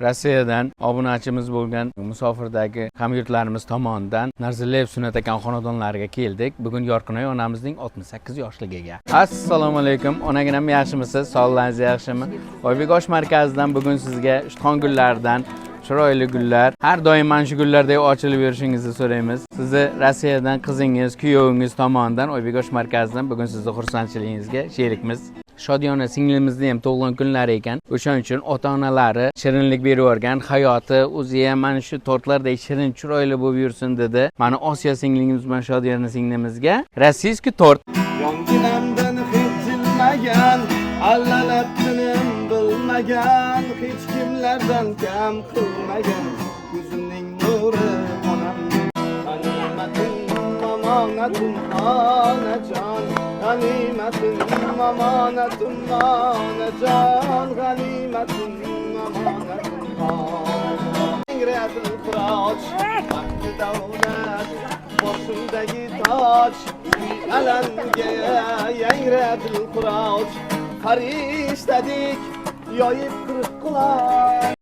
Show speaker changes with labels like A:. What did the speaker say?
A: Rossiyadan obunachimiz bo'lgan musofirdagi hamyurtlarimiz tomonidan Narzayev Sunnat aka xonadonlariga keldik. Bugun Yorqinoy onamizning 68 yoshligiga. Assalomu alaykum. Onaginam yaxshimisiz? Sog'lig'ingiz yaxshimi? Oybek osh markazidan bugun sizga ishton gullaridan chiroyli gullar, har doim mana shu gullardek ochilib yurishingizni so'raymiz. Sizni Rossiyadan qizingiz, kuyovingiz tomonidan Oybek osh markazidan bugun sizni xursandchiligingizga sherikmiz. Shodiyona singlimizni ham tug'ilgan kunlari ekan. O'shaning uchun ota-onalari shirinlik berib yuborgan, hayoti o'zi ham mana shu tortlardek shirin, chiroyli bo'lib yursin dedi. Mana Osiyo singlimiz bilan Shodiyona singlimizga rossiyskiy tort.
B: Yonginamdan hech jilmagan, allalab tinim bilmagan, hech kimlardan kam qilmagan, ko'zimning nuri onam. G'animatim omonatim onajon, g'animatim omonatim onajon, g'animatim omonatim onajon. Yangradim quroch, vaqti davlat, boshimdagi toj, alanga yangradim quroch, farishtadek yoyib qirq quloch.